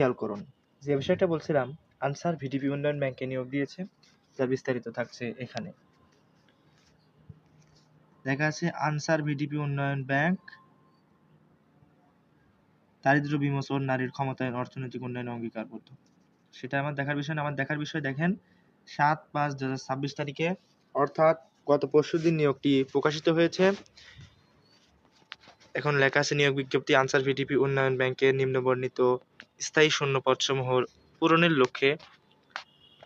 খেয়াল করুন, যে বিষয়টা বলছিলাম, আনসার ভিডিপি উন্নয়ন ব্যাংকে নিয়োগ দিয়েছে, যার বিস্তারিত থাকছে এখানে। দেখা আছে আনসার ভিডিপি উন্নয়ন ব্যাংক দারিদ্র্য বিমোচন, নারীর ক্ষমতায়ন, অর্থনৈতিক উন্নয়নে অঙ্গীকারবদ্ধ। সেটা আমার দেখার বিষয় না, আমার দেখার বিষয় দেখেন 7/5/2026 তারিখে, অর্থাৎ গত পরশুদিন নিয়োগটি প্রকাশিত হয়েছে। এখন লেখা আছে নিয়োগ বিজ্ঞপ্তি আনসার ভিডিপি উন্নয়ন ব্যাংকের নিম্নবর্ণিত স্থায়ী শূন্য পদসমূহ পূরণের লক্ষ্যে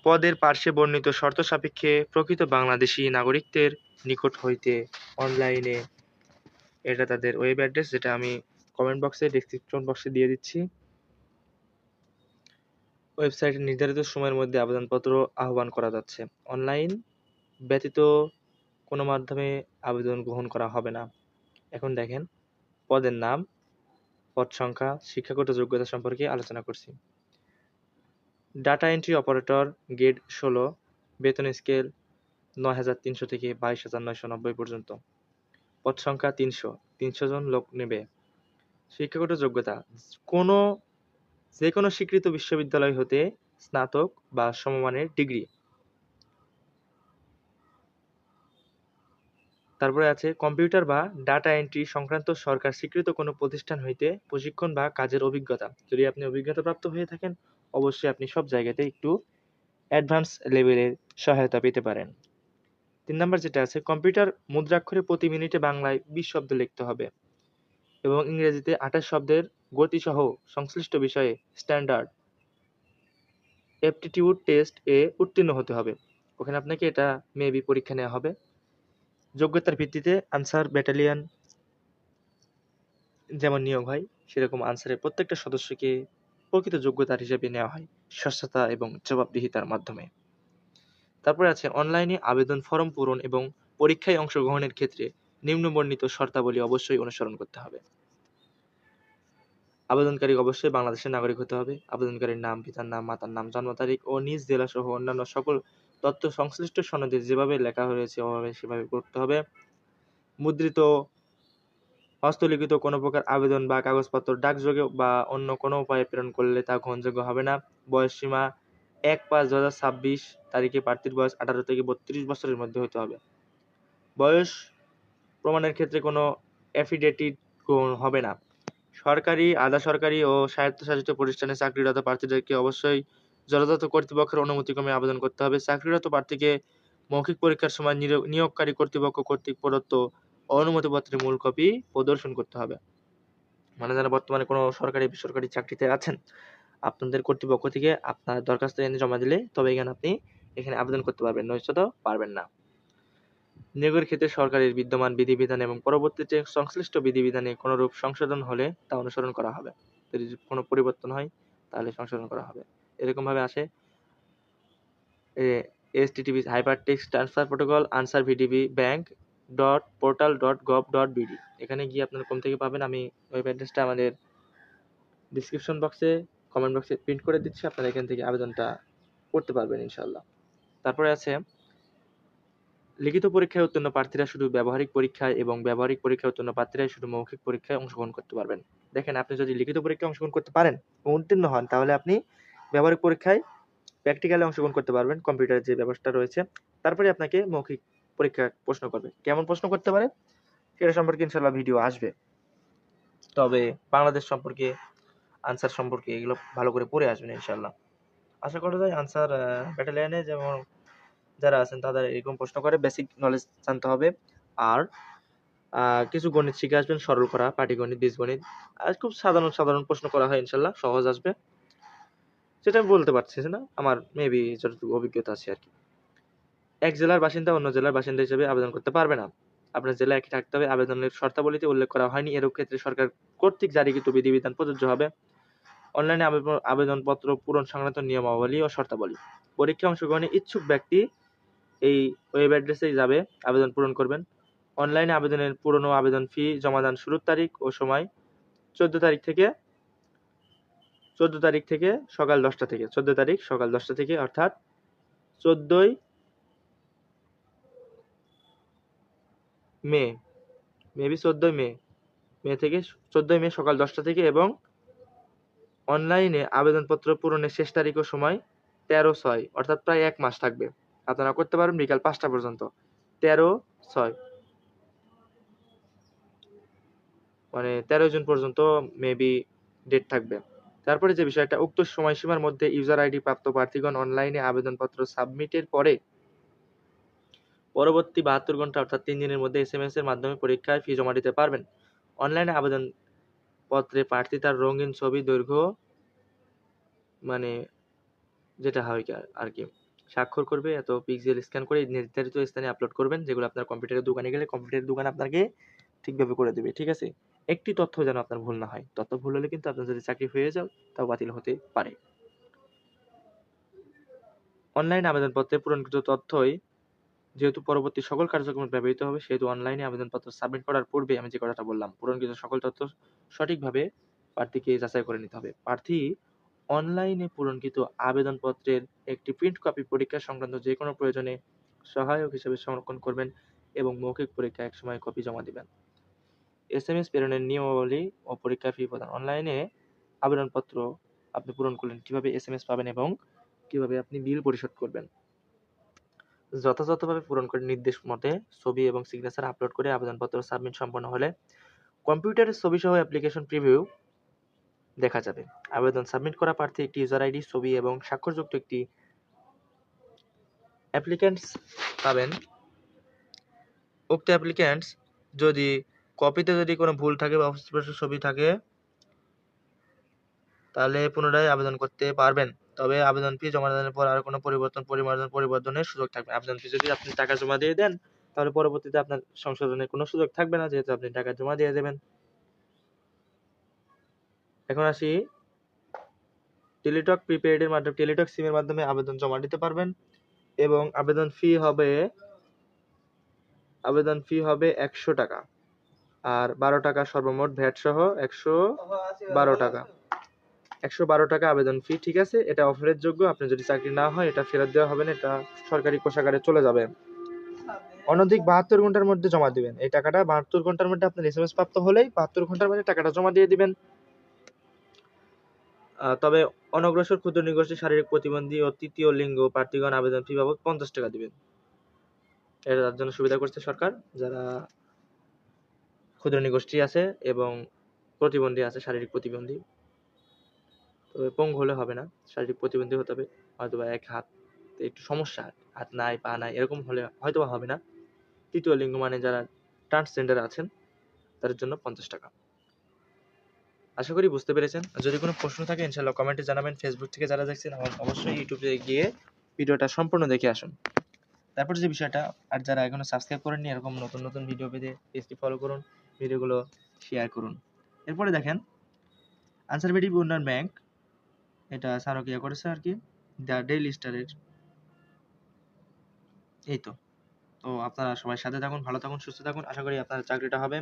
পদের পার্শ্বে বর্ণিত শর্ত সাপেক্ষে প্রকৃত বাংলাদেশী নাগরিকদের নিকট হইতে অনলাইনে, এটা তাদের ওয়েব অ্যাড্রেস, যেটা আমি কমেন্ট বক্সে, ডেসক্রিপশন বক্সে দিয়ে দিচ্ছি। ওয়েবসাইটে নির্ধারিত সময়ের মধ্যে আবেদনপত্র আহ্বান করা যাচ্ছে। অনলাইন ব্যতীত কোনো মাধ্যমে আবেদন গ্রহণ করা হবে না। এখন দেখেন পদের নাম, পদ সংখ্যা, শিক্ষাগত যোগ্যতা সম্পর্কে আলোচনা করছি। ডাটা এন্ট্রি অপারেটর গ্রেড 16, বেতন স্কেল 9,300 থেকে 22,990 পর্যন্ত। পদ সংখ্যা 300 জন লোক নেবে। শিক্ষাগত যোগ্যতা যে কোনো স্বীকৃত বিশ্ববিদ্যালয় হতে স্নাতক বা সমমানের ডিগ্রি। তারপরে আছে কম্পিউটার বা ডাটা এন্ট্রি সংক্রান্ত সরকার স্বীকৃত কোনো প্রতিষ্ঠান হইতে প্রশিক্ষণ বা কাজের অভিজ্ঞতা। যদি আপনি অভিজ্ঞতাপ্রাপ্ত হয়ে থাকেন, অবশ্যই আপনি সব জায়গাতে একটু অ্যাডভান্স লেভেলের সহায়তা পেতে পারেন। 3 নাম্বার যেটা আছে, কম্পিউটার মুদ্রাক্ষরে প্রতি মিনিটে বাংলায় 20 শব্দ লিখতে হবে এবং ইংরেজিতে 28 শব্দের গতিসহ সংশ্লিষ্ট বিষয়ে স্ট্যান্ডার্ড অ্যাপটিটিউড টেস্ট এ উত্তীর্ণ হতে হবে। ওখানে আপনাকে এটা মেবি পরীক্ষা নেওয়া হবে। যোগ্যতার ভিত্তিতে আনসার ব্যাটালিয়ন যেমন নিয়োগ হয়, সেরকম আনসারের প্রত্যেকটা সদস্যকে প্রকৃত যোগ্যতার হিসেবে নেওয়া হয় স্বচ্ছতা এবং জবাবদিহিতার মাধ্যমে। তারপরে আছে অনলাইনে আবেদন ফরম পূরণ এবং পরীক্ষায় অংশগ্রহণের ক্ষেত্রে নিম্নবর্ণিত শর্তাবলী অবশ্যই অনুসরণ করতে হবে। আবেদনকারী অবশ্যই বাংলাদেশের নাগরিক হতে হবে। আবেদনকারীর নাম, পিতার নাম, মাতার নাম, জন্ম তারিখ ও নিজ জেলা সহ অন্যান্য সকল তথ্য সংশ্লিষ্ট সনদে যেভাবে লেখা হয়েছে সেভাবে করতে হবে। মুদ্রিত, হস্তলিখিত কোনো প্রকার আবেদন বা কাগজপত্র ডাকযোগে বা অন্য কোনো উপায়ে প্রেরণ করলে তা গ্রহণযোগ্য হবে না। বয়সসীমা 1/5/2026 তারিখে প্রার্থীর বয়স 18 থেকে 32 বছরের মধ্যে হতে হবে। বয়স প্রমাণের ক্ষেত্রে কোনো অ্যাফিডেভিট গ্রহণ হবে না। সরকারি, আধা সরকারি ও স্বায়ত্তশাসিত প্রতিষ্ঠানে চাকরিরত প্রার্থীদেরকে অবশ্যই যথাযথ কর্তৃপক্ষের অনুমতিক্রমে আবেদন করতে হবে। চাকরিরত প্রার্থীকে মৌখিক পরীক্ষার সময় নিয়োগকারী কর্তৃপক্ষ কর্তৃক প্রদত্ত অনুমতিপত্রের মূল কপি প্রদর্শন করতে হবে। মানে যারা বর্তমানে কোনো সরকারি বেসরকারি চাকরিতে আছেন, আপনাদের কর্তৃপক্ষ থেকে আপনার দরখাস্ত এনে জমা দিলে তবে আপনি এখানে আবেদন করতে পারবেন, নয়তো পারবেন না। নিয়োগের ক্ষেত্রে সরকারের বিদ্যমান বিধিবিধান এবং পরবর্তীতে সংশ্লিষ্ট বিধিবিধানে কোনরূপ সংশোধন হলে তা অনুসরণ করা হবে। যদি কোনো পরিবর্তন হয় তাহলে সংশোধন করা হবে। এরকম ভাবে আসে http hypertext transfer protocol answer VDP bank .portal.gov.bd। এখানে গিয়ে আপনারা কোন থেকে পাবেন, আমি ওয়েব অ্যাড্রেসটা আমাদের ডিসক্রিপশন বক্সে, কমেন্ট বক্সে প্রিন্ট করে দিচ্ছি, আপনারা এখান থেকে আবেদনটা করতে পারবেন ইনশাআল্লাহ। তারপরে আছে লিখিত পরীক্ষায় উত্তীর্ণ প্রার্থীরা শুধু ব্যবহারিক পরীক্ষায় এবং ব্যবহারিক পরীক্ষায় উত্তীর্ণ প্রার্থীরাই শুধু মৌখিক পরীক্ষায় অংশগ্রহণ করতে পারবেন। দেখেন, আপনি যদি লিখিত পরীক্ষায় অংশগ্রহণ করতে পারেন এবং উত্তীর্ণ হন, তাহলে আপনি ব্যবহারিক পরীক্ষায় প্র্যাকটিক্যালে অংশগ্রহণ করতে পারবেন, কম্পিউটারের যে ব্যবস্থা রয়েছে। তারপরে আপনাকে মৌখিক পরীক্ষা প্রশ্ন করবে। কেমন প্রশ্ন করতে পারে সেটা সম্পর্কে ইনশাআল্লাহ ভিডিও আসবে। তবে বাংলাদেশ সম্পর্কে, আনসার সম্পর্কে এগুলো ভালো করে পড়ে আসবেন ইনশাআল্লাহ। আশা করা যায় আনসার ব্যাটালিয়নে যেমন যারা আছেন তাদের এরকম প্রশ্ন করে, বেসিক নলেজ জানতে হবে। আর কিছু গণিত শিখে আসবেন, সরল করা, পাটিগণিত, বীজগণিত। আর খুব সাধারণ সাধারণ প্রশ্ন করা হয়, ইনশাল্লাহ সহজ আসবে। সেটা আমি বলতে পারছি না, আমার মেবি যতটুকু অভিজ্ঞতা আছে আর কি। এক জেলার বাসিন্দা অন্য জেলার বাসিন্দা হিসেবে আবেদন করতে পারবে না। আপনার জেলা একই থাকতে হবে। আবেদনের শর্তাবলীতে উল্লেখ করা হয়নি এরূপ ক্ষেত্রে সরকার কর্তৃক জারিকৃত বিধিবিধান প্রযোজ্য হবে। অনলাইনে আবেদনপত্র পূরণ সংক্রান্ত নিয়মাবলী ও শর্তাবলী। পরীক্ষায় অংশগ্রহণে ইচ্ছুক ব্যক্তি এই ওয়েব অ্যাড্রেসেই যাবে, আবেদন পূরণ করবেন। অনলাইনে আবেদনের পুরনো আবেদন ফি জমাদান শুরুর তারিখ ও সময় 14 তারিখ থেকে সকাল 10টা থেকে, 14 তারিখ সকাল 10টা থেকে, অর্থাৎ 14ই মে, মেবি 14ই মে থেকে 14ই মে সকাল 10টা থেকে এবং অনলাইনে আবেদনপত্র পূরণের শেষ তারিখ ও সময় 13/6, অর্থাৎ প্রায় 1 মাস থাকবে। আপনারা করতে পারবেন বিকাল 5টা পর্যন্ত। 13/6 মানে 13 জুন পর্যন্ত মেবি ডেট থাকবে। তারপরে যে বিষয়টা, উক্ত সময়সীমার মধ্যে ইউজার আইডি প্রাপ্ত প্রার্থীগণ অনলাইনে আবেদনপত্র সাবমিটের পরে পরবর্তী 72 ঘন্টা অর্থাৎ 3 দিনের মধ্যে SMS এর মাধ্যমে পরীক্ষায় ফি জমা দিতে পারবেন। অনলাইনে আবেদনপত্রে প্রার্থী তার রঙিন ছবি, দৈর্ঘ্য মানে যেটা হয় আর কি স্বাক্ষর করবে, এত পিক্সেল স্ক্যান করে নির্ধারিত স্থানে আপলোড করবেন, যেগুলো আপনার কম্পিউটারের দোকানে গেলে কম্পিউটারের দোকান আপনাকে ঠিকভাবে করে দেবে। ঠিক আছে, একটি তথ্য যেন আপনার ভুল না হয়। তথ্য ভুল হলে কিন্তু আপনার যদি চাকরি হয়ে যাও তাও বাতিল হতে পারে। অনলাইন আবেদনপত্রে পূরণকৃত তথ্যই যেহেতু পরবর্তী সকল কার্যক্রমে ব্যবহৃত হবে, সেহেতু অনলাইনে আবেদনপত্র সাবমিট করার পূর্বে আমি যে কথাটা বললাম, পূরণকৃত সকল তথ্য সঠিকভাবে প্রার্থীকে যাচাই করে নিতে হবে। প্রার্থী অনলাইনে পূরণকৃত আবেদনপত্রের একটি প্রিন্ট কপি পরীক্ষা সংক্রান্ত যে কোনো প্রয়োজনে সহায়ক হিসেবে সংরক্ষণ করবেন এবং মৌখিক পরীক্ষা একসময় কপি জমা দিবেন। SMS প্রেরণের নিয়মাবলী ও পরীক্ষা ফি প্রদান। অনলাইনে আবেদনপত্র আপনি পূরণ করলেন, কিভাবে SMS পাবেন এবং কিভাবে আপনি বিল পরিশোধ করবেন। যথাযথভাবে পূরণ করে নির্দেশ মতে ছবি এবং সিগনেচার আপলোড করে আবেদনপত্র সাবমিট সম্পন্ন হলে কম্পিউটারের ছবি সহ অ্যাপ্লিকেশন প্রিভিউ দেখা যাবে। আবেদন সাবমিট করা প্রার্থী একটি ইউজার আইডি, ছবি এবং স্বাক্ষরযুক্ত একটি অ্যাপ্লিক্যান্টস পাবেন। উক্ত অ্যাপ্লিক্যান্টস যদি কপিতে যদি কোনো ভুল থাকে বা অস্পষ্ট ছবি থাকে তাহলে পুনরায় আবেদন করতে পারবেন। তবে আবেদন ফি জমা দানের পর আর কোনো পরিবর্তনের সুযোগ থাকবে না। আবেদন ফি যদি আপনি টাকা জমা দিয়ে দেন তাহলে পরবর্তীতে আপনার সংশোধনের কোনো সুযোগ থাকবে না, যেহেতু আপনি টাকা জমা দিয়ে দেবেন। এখন আসি টেলিটক প্রিপেইডের মাধ্যমে, টেলিটক সিমের মাধ্যমে আবেদন জমা দিতে পারবেন এবং আবেদন ফি হবে 100 টাকা আর 12 টাকা সর্বমোট ভ্যাট সহ 112 টাকা। 112 টাকা আবেদন ফি। ঠিক আছে, এটা অফারের যোগ্য। আপনি যদি চাকরি না হয় এটা ফেরত দেওয়া হবে না, এটা সরকারি কোষাগারে চলে যাবে। অনধিক 72 ঘন্টার মধ্যে জমা দিবেন এই টাকাটা। 72 ঘন্টার মধ্যে আপনার SMS প্রাপ্ত হলেই 72 ঘন্টার মধ্যে টাকাটা জমা দিয়ে দিবেন। তবে অনগ্রসর ক্ষুদ্র নিগোষ্ঠী, শারীরিক প্রতিবন্ধী ও তৃতীয় লিঙ্গ প্রার্থীগণ আবেদন ফি বাবদ 50 টাকা দিবেন। এটার জন্য সুবিধা করছে সরকার, যারা ক্ষুদ্র নিগোষ্ঠী আছে এবং প্রতিবন্ধী আছে, শারীরিক প্রতিবন্ধী, তবে পঙ্গু হলে হবে না, শারীরিক প্রতিবন্ধী হতে হবে, হয়তোবা এক হাত একটু সমস্যা, হাত নাই পা নাই এরকম হলে হয়তোবা হবে না। তৃতীয় লিঙ্গ মানে যারা ট্রান্সজেন্ডার আছেন তাদের জন্য 50 টাকা। আশা করি বুঝতে পেরেছেন। যদি কোনো প্রশ্ন থাকে ইনশাআল্লাহ কমেন্টে জানাবেন। ফেসবুক থেকে যারা দেখছেন অবশ্যই ইউটিউবে গিয়ে ভিডিওটা সম্পূর্ণ দেখে আসুন। তারপর যে বিষয়টা, আর যারা এখনো সাবস্ক্রাইব করেননি, এরকম নতুন নতুন ভিডিও পেতে পেজটি ফলো করুন, ভিডিওগুলো শেয়ার করুন। এরপরে দেখেন আনসারভেটিভ উন্নয়ন ব্যাংক, এটা স্যারও ইয়ে করেছে আর কি, দ্য ডেইলি স্টারের। এই তো আপনারা সবাই সাথে থাকুন, ভালো থাকুন, সুস্থ থাকুন। আশা করি আপনার চাকরিটা হবে।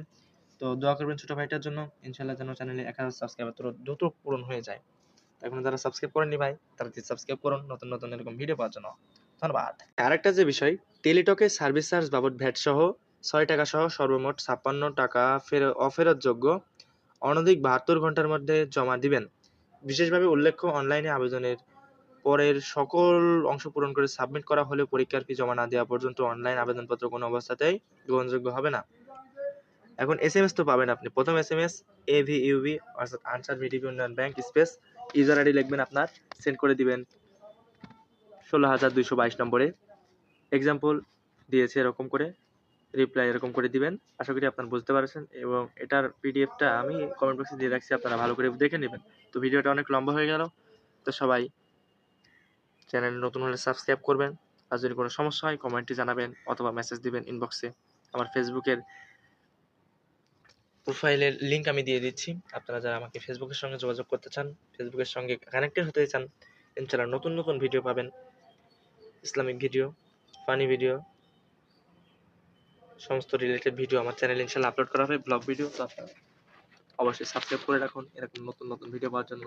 তো দোয়া করবেন ছোট ভাইটার জন্য, ইনশাআল্লাহ যেন চ্যানেলে 1000 সাবস্ক্রাইবার দ্রুত পূরণ হয়ে যায়। এখন যারা সাবস্ক্রাইব করেননি ভাই, তারা সাবস্ক্রাইব করুন নতুন নতুন এরকম ভিডিও পাওয়ার জন্য। ধন্যবাদ। আরেকটা যে বিষয়, টেলিটকে সার্ভিস চার্জ বাবদ ভ্যাট সহ 6 টাকা সহ সর্বমোট 56 টাকা অফেরতযোগ্য অনধিক 72 ঘন্টার মধ্যে জমা দিবেন। বিশেষভাবে উল্লেখ্য, অনলাইনে আবেদনের পরের সকল অংশ পূরণ করে সাবমিট করা হলে পরীক্ষার ফি জমা না দেওয়া পর্যন্ত অনলাইন আবেদনপত্র কোনো অবস্থাতেই গ্রহণযোগ্য হবে না। এখন SMS তো পাবেন আপনি। প্রথম SMS AVUB অর্থাৎ আনসারভেটিভ উন্নয়ন ব্যাংক স্পেস ইউজার আইডি লিখবেন, আপনার সেন্ড করে দিবেন 16222 নম্বরে। এক্সাম্পল দিয়েছে এরকম করে, রিপ্লাই এরকম করে দিবেন। আশা করি আপনারা বুঝতে পারছেন এবং এটার পিডিএফটা আমি কমেন্ট বক্সে দিয়ে রাখছি, আপনারা ভালো করে দেখে নেবেন। তো ভিডিওটা অনেক লম্বা হয়ে গেল, তো সবাই চ্যানেল নতুন হলে সাবস্ক্রাইব করবেন। আর যদি কোনো সমস্যা হয় কমেন্টে জানাবেন অথবা মেসেজ দিবেন ইনবক্সে। আমার ফেসবুকের প্রোফাইলের লিঙ্ক আমি দিয়ে দিচ্ছি। আপনারা যারা আমাকে ফেসবুকের সঙ্গে যোগাযোগ করতে চান, ফেসবুকের সঙ্গে কানেক্টেড হতে চান, ইনশাআল্লাহ নতুন নতুন ভিডিও পাবেন, ইসলামিক ভিডিও, ফানি ভিডিও, সমস্ত রিলেটেড ভিডিও আমার চ্যানেলে ইনশাআল্লাহ আপলোড করা হবে, ব্লগ ভিডিও। তো আপনারা অবশ্যই সাবস্ক্রাইব করে রাখুন এরকম নতুন নতুন ভিডিও পাওয়ার জন্য।